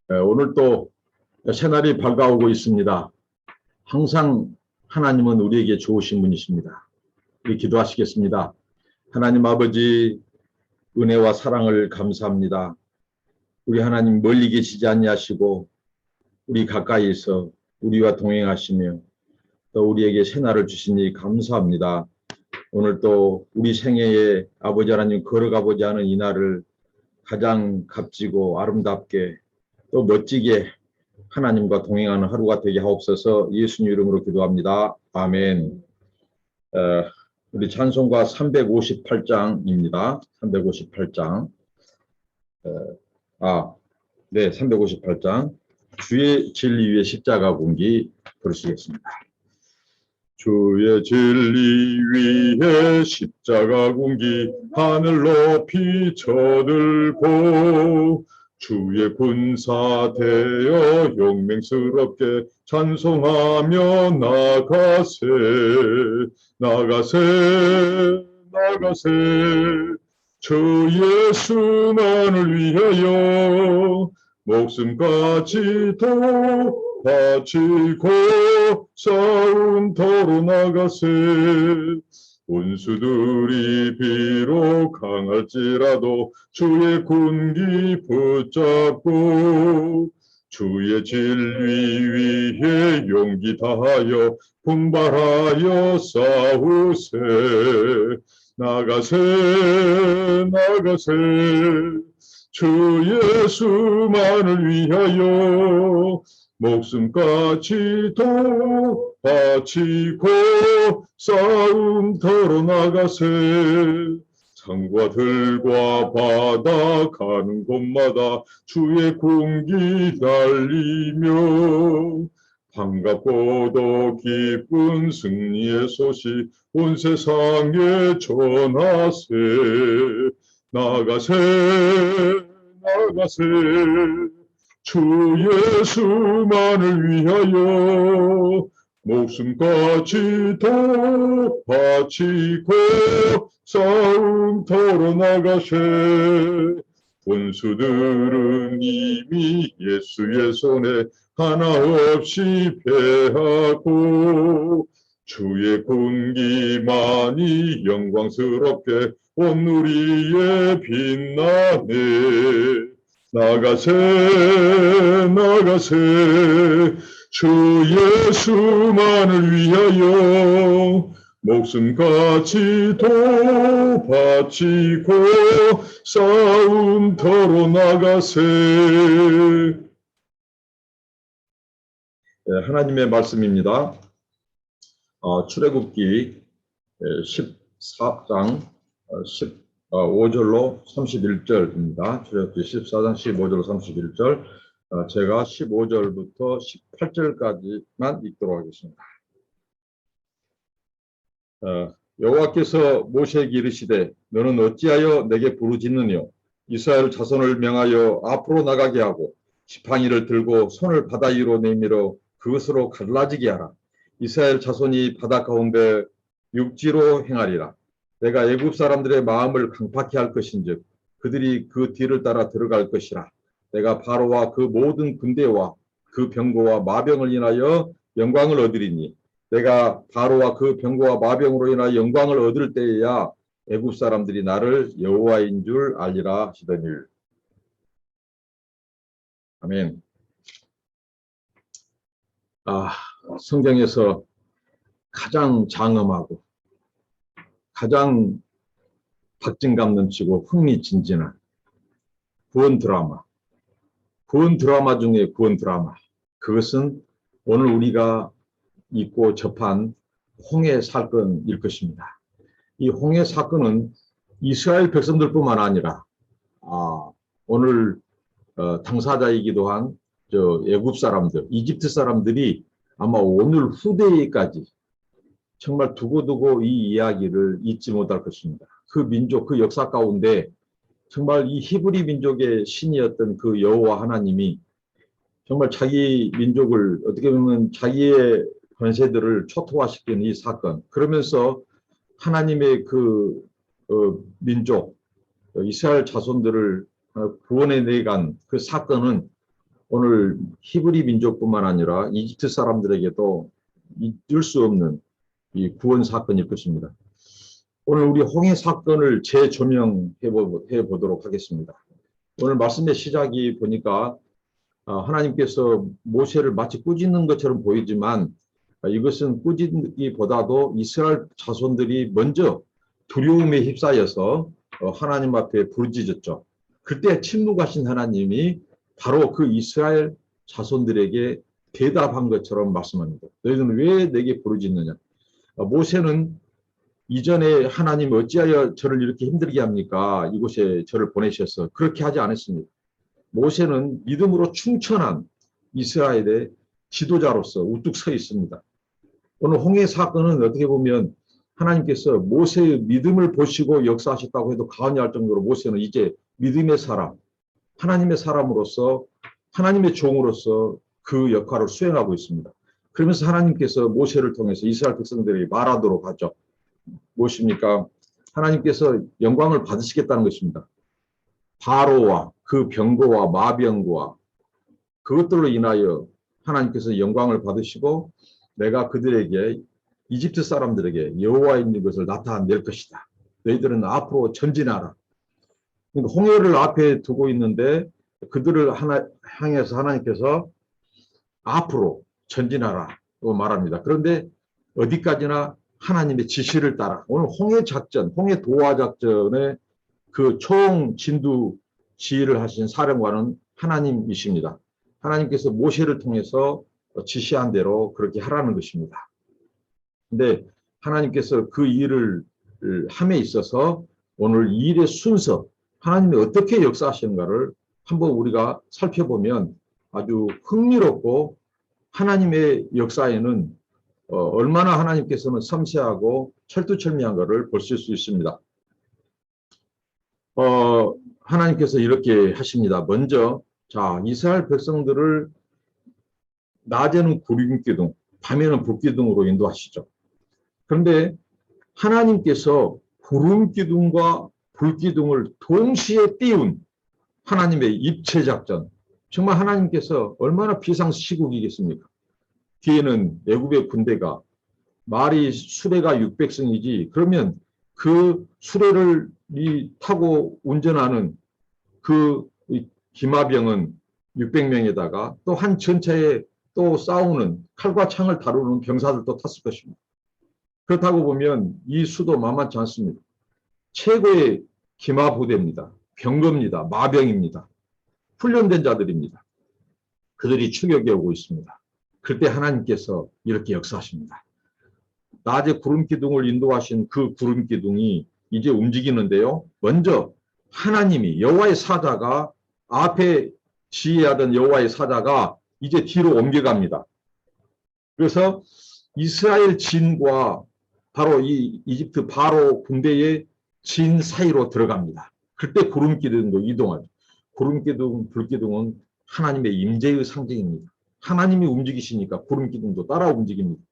오늘 또 새날이 밝아오고 있습니다. 항상 하나님은 우리에게 좋으신 분이십니다. 우리 기도하시겠습니다. 하나님 아버지, 은혜와 사랑을 감사합니다. 우리 하나님 멀리 계시지 아니하시고 우리 가까이서 우리와 동행하시며 또 우리에게 새날을 주시니 감사합니다. 오늘 또 우리 생애에 아버지 하나님 걸어가보지 않은 이 날을 가장 값지고 아름답게 또 멋지게 하나님과 동행하는 하루가 되게 하옵소서. 예수님 이름으로 기도합니다. 아멘. 우리 찬송가 358장입니다. 358장. 358장. 주의 진리 위에 십자가 공기 부르시겠습니다. 주의 진리 위에 십자가 공기 하늘 높이 쳐들고 주의 군사 되어 용맹스럽게 찬송하며 나가세 주 예수만을 위하여 목숨까지도 바치고 싸움터로 나가세 원수들이 비록 강할지라도 주의 군기 붙잡고 주의 진리 위에 용기 다하여 분발하여 싸우세 나가세 주 예수만을 위하여 목숨까지도 바치고 싸움터로 나가세 산과 들과 바다 가는 곳마다 주의 공기 달리며 반갑고도 기쁜 승리의 소식 온 세상에 전하세 나가세 주 예수만을 위하여 목숨까지도 바치고 싸움터로 나가세 원수들은 이미 예수의 손에 하나 없이 패하고 주의 군기만이 영광스럽게 온누리에 빛나네 나가세 주 예수만을 위하여 목숨까지도 바치고 싸움터로 나가세. 하나님의 말씀입니다. 출애굽기 14장 15절로 31절입니다. 출애굽기 14장 15절로 31절. 제가 15절부터 18절까지만 읽도록 하겠습니다. 여호와께서 모세에게 이르시되 너는 어찌하여 내게 부르짖느뇨 이스라엘 자손을 명하여 앞으로 나가게 하고 지팡이를 들고 손을 바다 위로 내밀어 그것으로 갈라지게 하라. 이스라엘 자손이 바다 가운데 육지로 행하리라. 내가 애굽 사람들의 마음을 강팍케 할 것인즉 그들이 그 뒤를 따라 들어갈 것이라. 내가 바로와 그 모든 군대와 그 병거와 마병을 인하여 영광을 얻으리니 내가 바로와 그 병거와 마병으로 인하여 영광을 얻을 때에야 애굽 사람들이 나를 여호와인 줄 알리라 하시더니. 아멘. 성경에서 가장 장엄하고 가장 박진감 넘치고 흥미진진한 구원 드라마 중에 구원 드라마. 그것은 오늘 우리가 읽고 접한 홍해 사건일 것입니다. 이 홍해 사건은 이스라엘 백성들뿐만 아니라 오늘 당사자이기도 한 애굽 사람들, 이집트 사람들이 아마 오늘 후대에까지 정말 두고두고 이 이야기를 잊지 못할 것입니다. 그 민족, 그 역사 가운데 정말 이 히브리 민족의 신이었던 그 여호와 하나님이 정말 자기 민족을 어떻게 보면 자기의 권세들을 초토화시키는 이 사건, 그러면서 하나님의 그 민족 이스라엘 자손들을 구원해 내간 그 사건은 오늘 히브리 민족뿐만 아니라 이집트 사람들에게도 잊을 수 없는 이 구원 사건일 것입니다. 오늘 우리 홍해 사건을 재조명해 보도록 하겠습니다. 오늘 말씀의 시작이 보니까 하나님께서 모세를 마치 꾸짖는 것처럼 보이지만 이것은 꾸짖기보다도 이스라엘 자손들이 먼저 두려움에 휩싸여서 하나님 앞에 부르짖었죠. 그때 침묵하신 하나님이 바로 그 이스라엘 자손들에게 대답한 것처럼 말씀합니다. 너희는 왜 내게 부르짖느냐? 모세는 이전에 하나님 어찌하여 저를 이렇게 힘들게 합니까? 이곳에 저를 보내셔서 그렇게 하지 않았습니다. 모세는 믿음으로 충천한 이스라엘의 지도자로서 우뚝 서 있습니다. 오늘 홍해 사건은 어떻게 보면 하나님께서 모세의 믿음을 보시고 역사하셨다고 해도 과언이 정도로 모세는 이제 믿음의 사람, 하나님의 사람으로서 하나님의 종으로서 그 역할을 수행하고 있습니다. 그러면서 하나님께서 모세를 통해서 이스라엘 백성들에게 말하도록 하죠. 무엇입니까? 하나님께서 영광을 받으시겠다는 것입니다. 바로와 그 병거와 마병과 그것들로 인하여 하나님께서 영광을 받으시고 내가 그들에게 이집트 사람들에게 여호와 있는 것을 나타낼 것이다. 너희들은 앞으로 전진하라. 그러니까 홍해를 앞에 두고 있는데 그들을 향해서 하나님께서 앞으로 전진하라고 말합니다. 그런데 어디까지나 하나님의 지시를 따라 오늘 홍해 작전, 홍해 도하 작전의 그 총 진두 지휘를 하신 사령관은 하나님이십니다. 하나님께서 모세를 통해서 지시한 대로 그렇게 하라는 것입니다. 근데 하나님께서 그 일을 함에 있어서 오늘 이 일의 순서, 하나님이 어떻게 역사하시는가를 한번 우리가 살펴보면 아주 흥미롭고 하나님의 역사에는 얼마나 하나님께서는 섬세하고 철두철미한 것을 볼 수 있습니다. 하나님께서 이렇게 하십니다. 먼저 자 이스라엘 백성들을 낮에는 구름기둥, 밤에는 불기둥으로 인도하시죠. 그런데 하나님께서 구름기둥과 불기둥을 동시에 띄운 하나님의 입체작전, 정말 하나님께서 얼마나 비상시국이겠습니까? 뒤에는 애굽의 군대가 말이 수레가 600승이지 그러면 그 수레를 타고 운전하는 그 기마병은 600명에다가 또 한 전차에 또 싸우는 칼과 창을 다루는 병사들도 탔을 것입니다. 그렇다고 보면 이 수도 만만치 않습니다. 최고의 기마 부대입니다. 병거입니다. 마병입니다. 훈련된 자들입니다. 그들이 추격해 오고 있습니다. 그때 하나님께서 이렇게 역사하십니다. 낮에 구름기둥을 인도하신 그 구름기둥이 이제 움직이는데요. 먼저 하나님이 여호와의 사자가 앞에 지휘하던 여호와의 사자가 이제 뒤로 옮겨갑니다. 그래서 이스라엘 진과 바로 이 이집트 바로 군대의 진 사이로 들어갑니다. 그때 구름기둥도 이동하죠. 구름기둥, 불기둥은 하나님의 임재의 상징입니다. 하나님이 움직이시니까 구름기둥도 따라 움직입니다.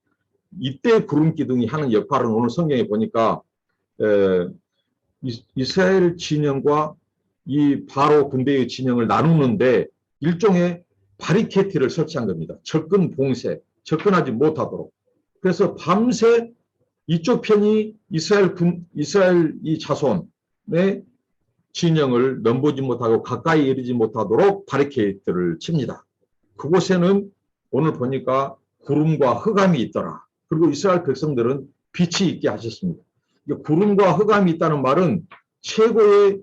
이때 구름기둥이 하는 역할은 오늘 성경에 보니까 이스라엘 진영과 이 바로 군대의 진영을 나누는데 일종의 바리케이트를 설치한 겁니다. 접근 봉쇄, 접근하지 못하도록. 그래서 밤새 이쪽 편이 이스라엘 이 자손의 진영을 넘보지 못하고 가까이 이르지 못하도록 바리케이트를 칩니다. 그곳에는 오늘 보니까 구름과 흑암이 있더라. 그리고 이스라엘 백성들은 빛이 있게 하셨습니다. 구름과 흑암이 있다는 말은 최고의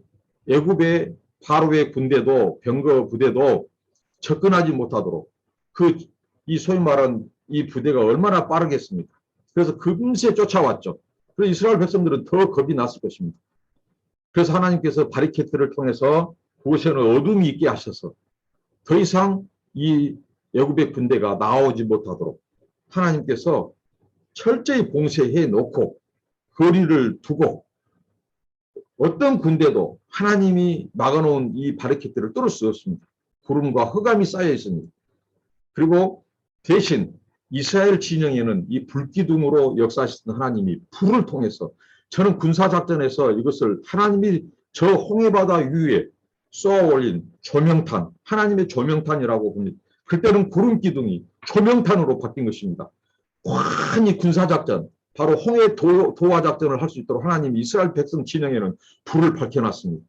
애굽의 바로의 군대도 병거 부대도 접근하지 못하도록 이 소위 말한 이 부대가 얼마나 빠르겠습니까? 그래서 금세 쫓아왔죠. 그래서 이스라엘 백성들은 더 겁이 났을 것입니다. 그래서 하나님께서 바리케이트를 통해서 그곳에는 어둠이 있게 하셔서 더 이상 이 애굽의 군대가 나오지 못하도록 하나님께서 철저히 봉쇄해 놓고 거리를 두고 어떤 군대도 하나님이 막아놓은 이 바리케이트를 뚫을 수 없습니다. 구름과 흑암이 쌓여 있습니다. 그리고 대신 이스라엘 진영에는 이 불기둥으로 역사하시던 하나님이 불을 통해서 저는 군사작전에서 이것을 하나님이 저 홍해바다 위에 쏘아 올린 조명탄, 하나님의 조명탄이라고 봅니다. 그때는 구름 기둥이 조명탄으로 바뀐 것입니다. 환히 군사작전, 바로 홍해 도하 작전을 할 수 있도록 하나님이 이스라엘 백성 진영에는 불을 밝혀놨습니다.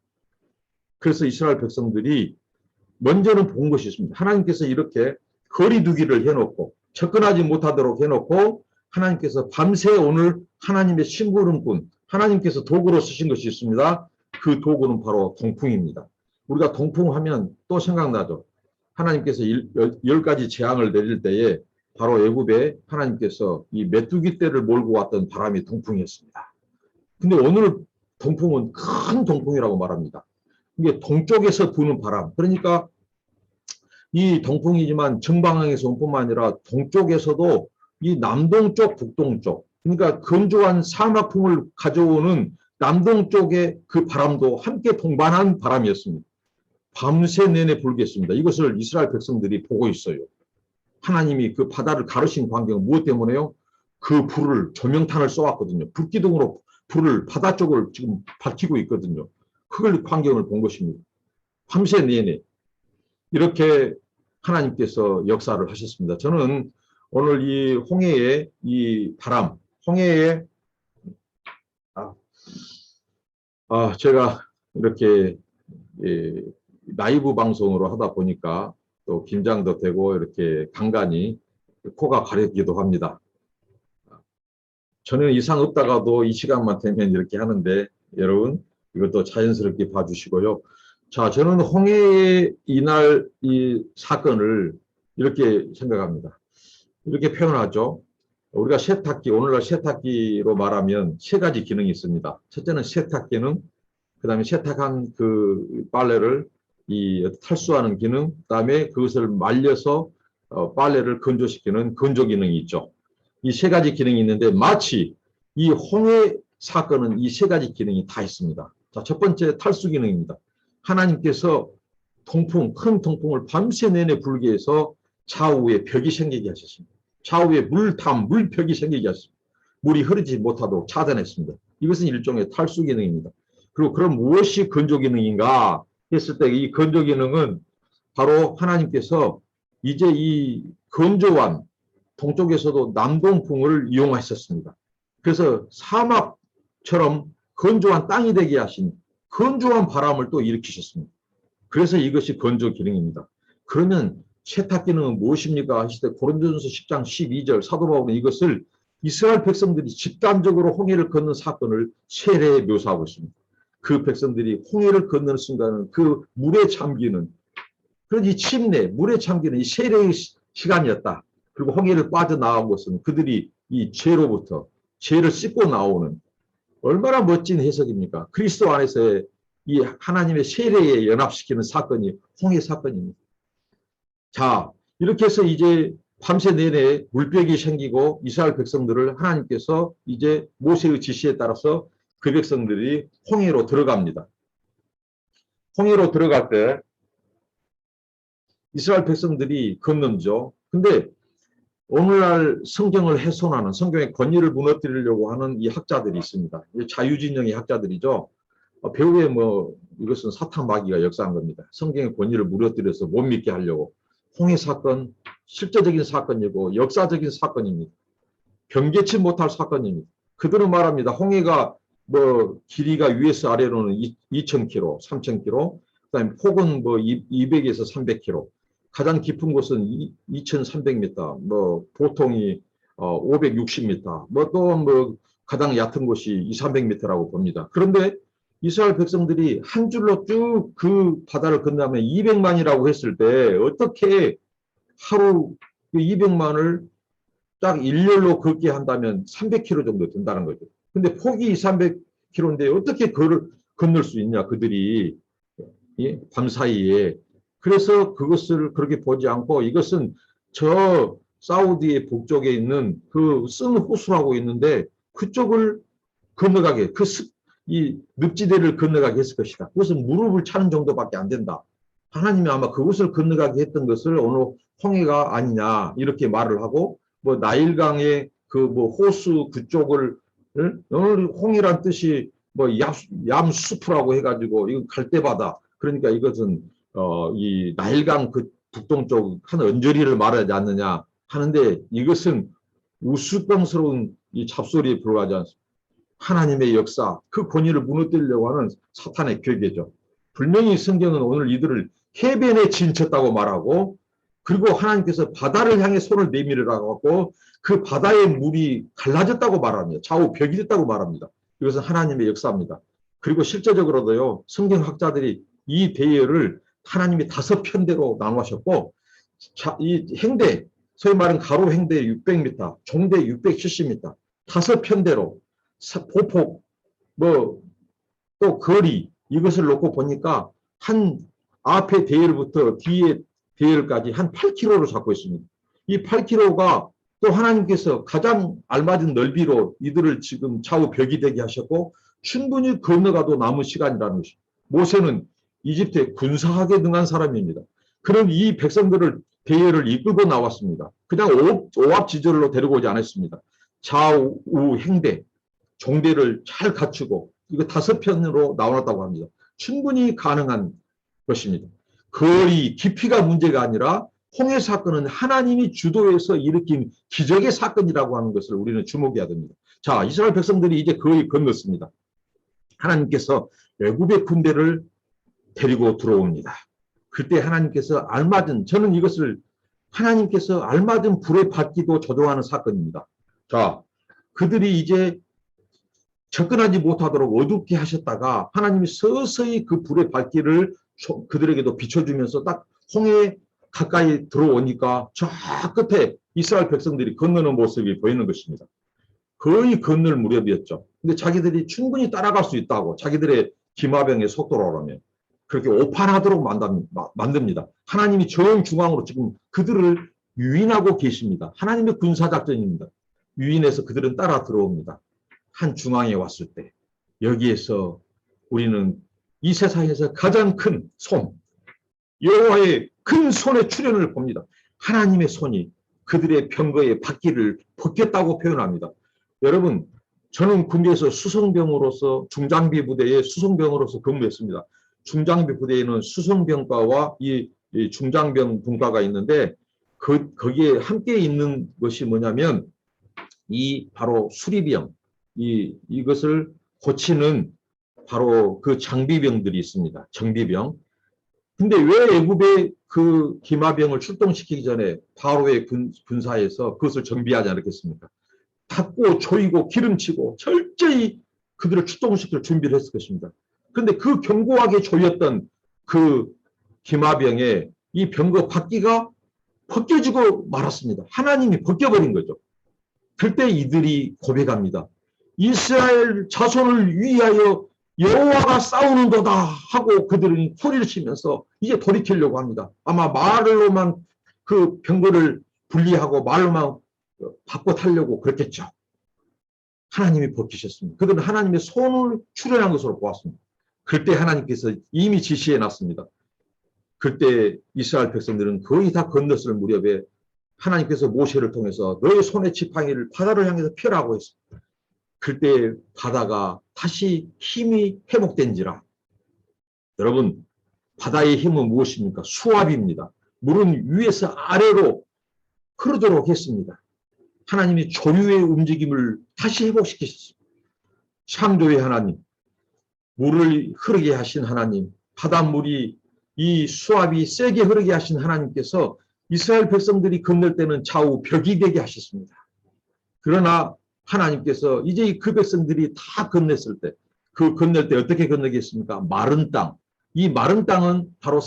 그래서 이스라엘 백성들이 먼저는 본 것이 있습니다. 하나님께서 이렇게 거리두기를 해놓고 접근하지 못하도록 해놓고 하나님께서 밤새 오늘 하나님의 심부름꾼, 하나님께서 도구로 쓰신 것이 있습니다. 그 도구는 바로 동풍입니다. 우리가 동풍하면 또 생각나죠. 하나님께서 10가지 재앙을 내릴 때에 바로 애굽에 하나님께서 이 메뚜기 떼를 몰고 왔던 바람이 동풍이었습니다. 근데 오늘 동풍은 큰 동풍이라고 말합니다. 이게 동쪽에서 부는 바람. 그러니까 이 동풍이지만 정방향에서 온 뿐만 아니라 동쪽에서도 이 남동쪽, 북동쪽, 그러니까 건조한 사막풍을 가져오는 남동쪽의 그 바람도 함께 동반한 바람이었습니다. 밤새 내내 불겠습니다. 이것을 이스라엘 백성들이 보고 있어요. 하나님이 그 바다를 가르신 광경은 무엇 때문에요? 그 불을, 조명탄을 쏘았거든요. 불기둥으로 불을 바다 쪽을 지금 밝히고 있거든요. 그걸 광경을 본 것입니다. 밤새 내내 이렇게 하나님께서 역사를 하셨습니다. 저는 오늘 이 홍해의 이 바람, 홍해의 제가 이렇게 라이브 방송으로 하다 보니까 또 긴장도 되고 이렇게 간간히 코가 가렵기도 합니다. 저는 이상 없다가도 이 시간만 되면 이렇게 하는데 여러분 이것도 자연스럽게 봐주시고요. 자, 저는 홍해의 이날 이 사건을 이렇게 생각합니다. 이렇게 표현하죠. 우리가 세탁기, 오늘날 세탁기로 말하면 세 가지 기능이 있습니다. 첫째는 세탁 기능, 그 다음에 세탁한 그 빨래를 탈수하는 기능, 그 다음에 그것을 말려서 빨래를 건조시키는 건조 기능이 있죠. 이 세 가지 기능이 있는데 마치 이 홍해 사건은 이 세 가지 기능이 다 있습니다. 자, 첫 번째 탈수 기능입니다. 하나님께서 통풍, 큰 통풍을 밤새 내내 불게 해서 좌우에 벽이 생기게 하셨습니다. 좌우에 물벽이 생기게 하셨습니다. 물이 흐르지 못하도록 차단했습니다. 이것은 일종의 탈수 기능입니다. 그리고 그럼 무엇이 건조 기능인가 했을 때 이 건조 기능은 바로 하나님께서 이제 이 건조한 동쪽에서도 남동풍을 이용하셨습니다. 그래서 사막처럼 건조한 땅이 되게 하신 건조한 바람을 또 일으키셨습니다. 그래서 이것이 건조 기능입니다. 그러면 세탁 기능은 무엇입니까? 하실 때 고린도전서 10장 12절 사도 바울은 이것을 이스라엘 백성들이 집단적으로 홍해를 걷는 사건을 세례에 묘사하고 있습니다. 그 백성들이 홍해를 걷는 순간은 그 물에 잠기는 그런 이 침례, 물에 잠기는 이 세례의 시간이었다. 그리고 홍해를 빠져나온 것은 그들이 이 죄로부터 죄를 씻고 나오는 얼마나 멋진 해석입니까? 그리스도 안에서의 이 하나님의 세례에 연합시키는 사건이 홍해 사건입니다. 자, 이렇게 해서 이제 밤새 내내 물벽이 생기고 이스라엘 백성들을 하나님께서 이제 모세의 지시에 따라서 그 백성들이 홍해로 들어갑니다. 홍해로 들어갈 때 이스라엘 백성들이 건너죠. 근데 오늘날 성경을 훼손하는 성경의 권위를 무너뜨리려고 하는 이 학자들이 있습니다. 자유진영의 학자들이죠. 배후에 이것은 사탄 마귀가 역사한 겁니다. 성경의 권위를 무너뜨려서 못 믿게 하려고. 홍해 사건, 실제적인 사건이고 역사적인 사건입니다. 경계치 못할 사건입니다. 그들은 말합니다. 홍해가 길이가 위에서 아래로는 2,000km, 3,000km, 그다음에 폭은 200에서 300km, 가장 깊은 곳은 2,300m, 보통이 560m, 또 가장 얕은 곳이 200-300m라고 봅니다. 그런데 이스라엘 백성들이 한 줄로 쭉 그 바다를 건너면 200만이라고 했을 때 어떻게 하루 그 200만을 딱 일렬로 걷게 한다면 300km 정도 된다는 거죠. 근데 폭이 200-300km인데 어떻게 건널 수 있냐 그들이 밤사이에. 그래서 그것을 그렇게 보지 않고 이것은 저 사우디의 북쪽에 있는 그 쓴 호수라고 있는데 그쪽을 건너가게 이 늪지대를 건너가게 했을 것이다. 그것은 무릎을 차는 정도밖에 안 된다. 하나님이 아마 그것을 건너가게 했던 것을 오늘 홍해가 아니냐 이렇게 말을 하고 나일강의 호수 그쪽을 오늘 홍해란 뜻이 얌수프라고 해가지고 이거 갈대바다 그러니까 이것은 이 나일강 그 북동쪽 한 언저리를 말하지 않느냐 하는데 이것은 우스꽝스러운 이 잡소리에 불과하지 않습니다. 하나님의 역사, 그 권위를 무너뜨리려고 하는 사탄의 괴계죠. 분명히 성경은 오늘 이들을 해변에 진쳤다고 말하고 그리고 하나님께서 바다를 향해 손을 내밀으라고 하고 그 바다의 물이 갈라졌다고 말합니다. 좌우 벽이 됐다고 말합니다. 이것은 하나님의 역사입니다. 그리고 실제적으로도요. 성경학자들이 이 대열을 하나님이 5편대로 나누셨고 이 행대, 소위 말하는 가로 행대 600m, 종대 670m 5편대로 보폭, 또 거리 이것을 놓고 보니까 한 앞에 대열부터 뒤에 대열까지 한 8km로 잡고 있습니다. 이 8km가 또 하나님께서 가장 알맞은 넓이로 이들을 지금 좌우 벽이 되게 하셨고 충분히 건너가도 남은 시간이라는 것입니다. 모세는 이집트에 군사하게 능한 사람입니다. 그럼 이 백성들을 대열을 이끌고 나왔습니다. 그냥 오합지졸로 데리고 오지 않았습니다. 좌우 행대, 종대를 잘 갖추고 이거 5편으로 나왔다고 합니다. 충분히 가능한 것입니다. 거의 깊이가 문제가 아니라 홍해 사건은 하나님이 주도해서 일으킨 기적의 사건이라고 하는 것을 우리는 주목해야 됩니다. 자, 이스라엘 백성들이 이제 거의 건넜습니다. 하나님께서 외국의 군대를 데리고 들어옵니다. 그때 하나님께서 알맞은, 저는 이것을 하나님께서 알맞은 불의 받기도 조종하는 사건입니다. 자, 그들이 이제 접근하지 못하도록 어둡게 하셨다가 하나님이 서서히 그 불의 밝기를 그들에게도 비춰주면서 딱 홍해 가까이 들어오니까 저 끝에 이스라엘 백성들이 건너는 모습이 보이는 것입니다. 거의 건널 무렵이었죠. 근데 자기들이 충분히 따라갈 수 있다고 자기들의 기마병의 속도로라면 그렇게 오판하도록 만듭니다. 하나님이 정중앙으로 지금 그들을 유인하고 계십니다. 하나님의 군사작전입니다. 유인해서 그들은 따라 들어옵니다. 한 중앙에 왔을 때 여기에서 우리는 이 세상에서 가장 큰 손, 여호와의 큰 손의 출현을 봅니다. 하나님의 손이 그들의 병거의 바퀴를 벗겼다고 표현합니다. 여러분, 저는 군대에서 수송병으로서 중장비 부대의 수송병으로서 근무했습니다. 중장비 부대에는 수송병과와 이 중장병 분과가 있는데 거기에 함께 있는 것이 뭐냐면 이 바로 수리병, 이것을 고치는 바로 그 장비병들이 있습니다. 정비병. 근데 왜 애굽의 그 기마병을 출동시키기 전에 바로의 군사에서 그것을 정비하지 않았겠습니까? 닦고 조이고 기름치고 철저히 그들을 출동시킬 준비를 했을 것입니다. 그런데 그 견고하게 조였던 그 기마병에 이 병거 바퀴가 벗겨지고 말았습니다. 하나님이 벗겨버린 거죠. 그때 이들이 고백합니다. 이스라엘 자손을 위하여 여호와가 싸우는도다 하고 그들은 소리를 치면서 이제 돌이키려고 합니다. 아마 말로만 그 병거를 분리하고 말로만 바꿔 타려고 그랬겠죠. 하나님이 벗기셨습니다. 그들은 하나님의 손을 출현한 것으로 보았습니다. 그때 하나님께서 이미 지시해 놨습니다. 그때 이스라엘 백성들은 거의 다 건넜을 무렵에 하나님께서 모세를 통해서 너의 손의 지팡이를 바다를 향해서 펴라고 했습니다. 그때 바다가 다시 힘이 회복된지라. 여러분, 바다의 힘은 무엇입니까? 수압입니다. 물은 위에서 아래로 흐르도록 했습니다. 하나님이 조류의 움직임을 다시 회복시키셨습니다. 창조의 하나님, 물을 흐르게 하신 하나님, 바닷물이 이 수압이 세게 흐르게 하신 하나님께서 이스라엘 백성들이 건널 때는 좌우 벽이 되게 하셨습니다. 그러나 하나님께서 이제 그 백성들이 다 건넜을 때, 그 건널 때 어떻게 건너겠습니까? 마른 땅. 이 마른 땅은 바로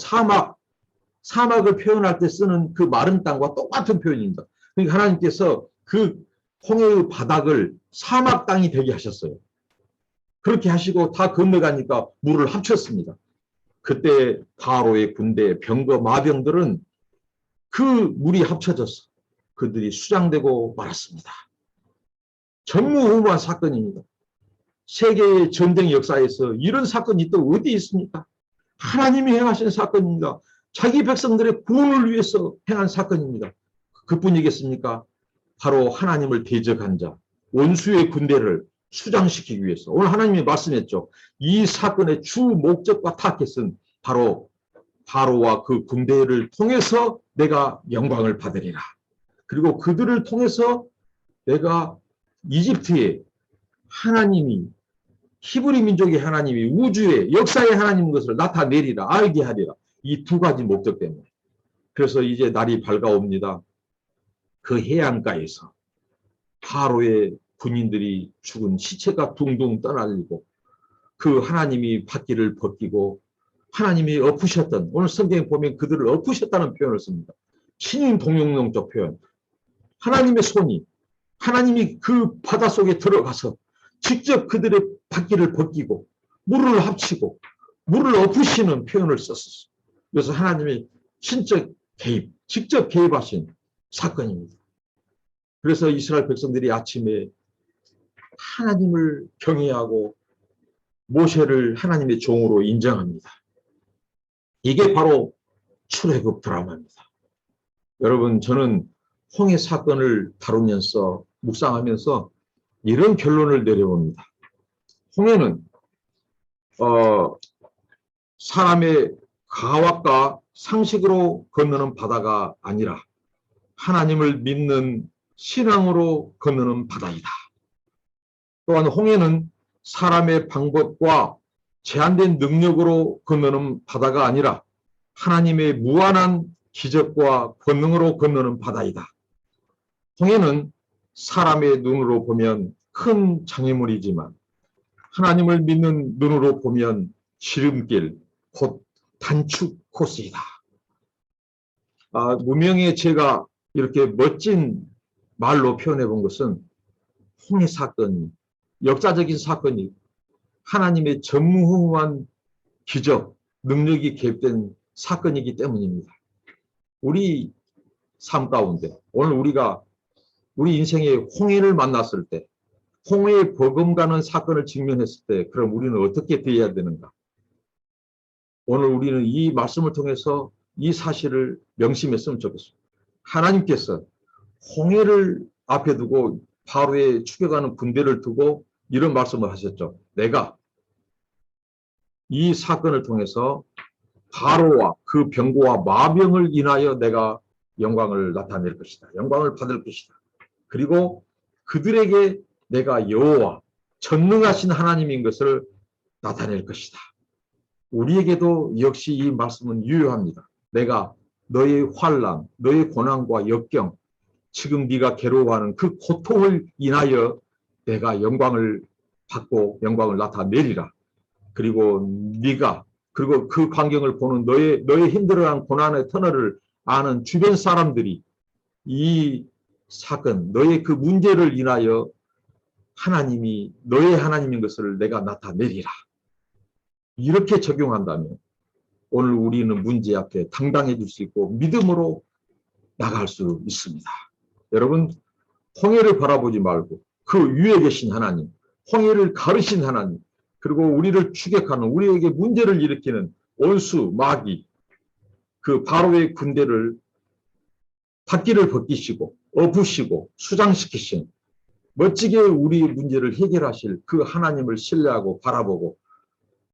사막을 표현할 때 쓰는 그 마른 땅과 똑같은 표현입니다. 그러니까 하나님께서 그 홍해의 바닥을 사막 땅이 되게 하셨어요. 그렇게 하시고 다 건너가니까 물을 합쳤습니다. 그때 바로의 군대, 병거, 마병들은 그 물이 합쳐져서 그들이 수장되고 말았습니다. 전무후무한 사건입니다. 세계의 전쟁 역사에서 이런 사건이 또 어디 있습니까? 하나님이 행하신 사건입니다. 자기 백성들의 구원을 위해서 행한 사건입니다. 그뿐이겠습니까? 바로 하나님을 대적한 자, 원수의 군대를 수장시키기 위해서 오늘 하나님이 말씀했죠. 이 사건의 주 목적과 타겟은 바로 바로와 그 군대를 통해서 내가 영광을 받으리라. 그리고 그들을 통해서 내가 이집트에 하나님이 히브리 민족의 하나님이 우주의 역사의 하나님인 것을 나타내리라, 알게 하리라. 이 두 가지 목적 때문에. 그래서 이제 날이 밝아옵니다. 그 해안가에서 바로의 군인들이 죽은 시체가 둥둥 떠날리고 그 하나님이 바퀴를 벗기고 하나님이 엎으셨던, 오늘 성경에 보면 그들을 엎으셨다는 표현을 씁니다. 신인 동용론적 표현. 하나님의 손이, 하나님이 그 바닷속에 들어가서 직접 그들의 바퀴를 벗기고 물을 합치고 물을 엎으시는 표현을 썼었어요. 그래서 하나님이 신적 개입, 직접 개입하신 사건입니다. 그래서 이스라엘 백성들이 아침에 하나님을 경외하고 모세를 하나님의 종으로 인정합니다. 이게 바로 출애굽 드라마입니다. 여러분, 저는 홍해 사건을 다루면서 묵상하면서 이런 결론을 내려봅니다. 홍해는 사람의 가학과 상식으로 건너는 바다가 아니라 하나님을 믿는 신앙으로 건너는 바다이다. 또한 홍해는 사람의 방법과 제한된 능력으로 건너는 바다가 아니라 하나님의 무한한 기적과 권능으로 건너는 바다이다. 홍해는 사람의 눈으로 보면 큰 장애물이지만 하나님을 믿는 눈으로 보면 지름길, 곧 단축 코스이다. 무명의 제가 이렇게 멋진 말로 표현해 본 것은 홍해 사건이, 역사적인 사건이 하나님의 전무후무한 기적, 능력이 개입된 사건이기 때문입니다. 우리 삶 가운데 오늘 우리가 우리 인생의 홍해를 만났을 때, 홍해에 버금가는 사건을 직면했을 때 그럼 우리는 어떻게 대해야 되는가? 오늘 우리는 이 말씀을 통해서 이 사실을 명심했으면 좋겠습니다. 하나님께서 홍해를 앞에 두고 바로에 추격하는 군대를 두고 이런 말씀을 하셨죠. 내가 이 사건을 통해서 바로와 그 병거와 마병을 인하여 내가 영광을 나타낼 것이다. 영광을 받을 것이다. 그리고 그들에게 내가 여호와 전능하신 하나님인 것을 나타낼 것이다. 우리에게도 역시 이 말씀은 유효합니다. 내가 너의 환난, 너의 고난과 역경, 지금 네가 괴로워하는 그 고통을 인하여 내가 영광을 받고 영광을 나타내리라. 그리고 네가 그리고 그 광경을 보는 너의 힘들어하는 고난의 터널을 아는 주변 사람들이 이 사건, 너의 그 문제를 인하여 하나님이 너의 하나님인 것을 내가 나타내리라. 이렇게 적용한다면 오늘 우리는 문제 앞에 당당해질 수 있고 믿음으로 나갈 수 있습니다. 여러분, 홍해를 바라보지 말고 그 위에 계신 하나님, 홍해를 가르신 하나님, 그리고 우리를 추격하는, 우리에게 문제를 일으키는 원수, 마귀, 그 바로의 군대를 바퀴를 벗기시고 엎으시고 수장시키신 멋지게 우리 문제를 해결하실 그 하나님을 신뢰하고 바라보고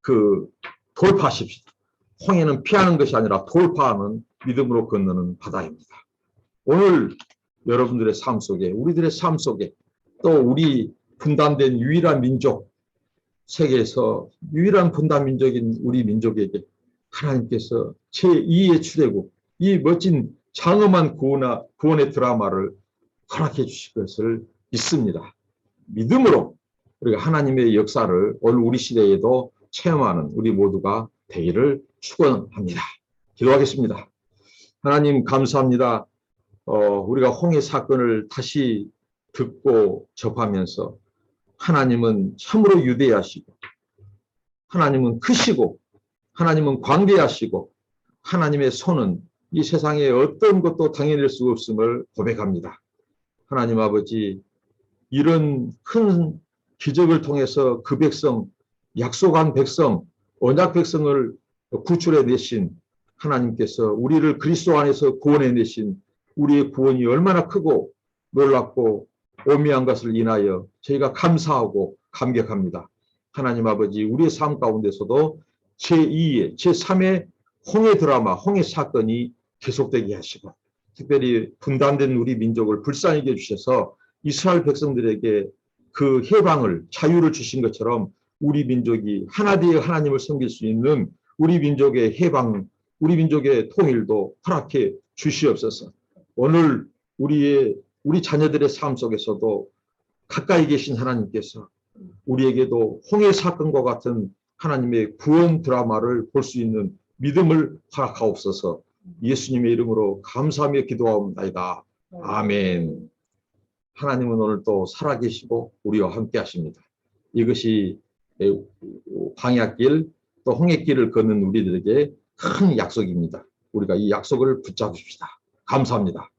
그 돌파하십시다. 홍해는 피하는 것이 아니라 돌파하는 믿음으로 건너는 바다입니다. 오늘 여러분들의 삶 속에, 우리들의 삶 속에 또 우리 분단된 유일한 민족, 세계에서 유일한 분단 민족인 우리 민족에게 하나님께서 제2의 출애굽, 이 멋진 장엄한 구원의 드라마를 허락해 주실 것을 믿습니다. 믿음으로 우리가 하나님의 역사를 오늘 우리 시대에도 체험하는 우리 모두가 되기를 축원합니다. 기도하겠습니다. 하나님 감사합니다. 우리가 홍해 사건을 다시 듣고 접하면서 하나님은 참으로 위대하시고 하나님은 크시고 하나님은 광대하시고 하나님의 손은 이 세상에 어떤 것도 당해낼 수 없음을 고백합니다. 하나님 아버지, 이런 큰 기적을 통해서 그 백성, 약속한 백성, 언약 백성을 구출해 내신 하나님께서 우리를 그리스도 안에서 구원해 내신 우리의 구원이 얼마나 크고 놀랍고 오미한 것을 인하여 저희가 감사하고 감격합니다. 하나님 아버지, 우리의 삶 가운데서도 제2의, 제3의 홍해 드라마, 홍해 사건이 계속되게 하시고 특별히 분단된 우리 민족을 불쌍하게 해주셔서 이스라엘 백성들에게 그 해방을, 자유를 주신 것처럼 우리 민족이 하나 되어 하나님을 섬길 수 있는 우리 민족의 해방, 우리 민족의 통일도 허락해 주시옵소서. 오늘 우리 자녀들의 삶 속에서도 가까이 계신 하나님께서 우리에게도 홍해 사건과 같은 하나님의 구원 드라마를 볼 수 있는 믿음을 허락하옵소서. 예수님의 이름으로 감사하며 기도하옵나이다. 아멘. 하나님은 오늘 또 살아계시고 우리와 함께 하십니다. 이것이 광야길 또 홍해길을 걷는 우리들에게 큰 약속입니다. 우리가 이 약속을 붙잡읍시다. 감사합니다.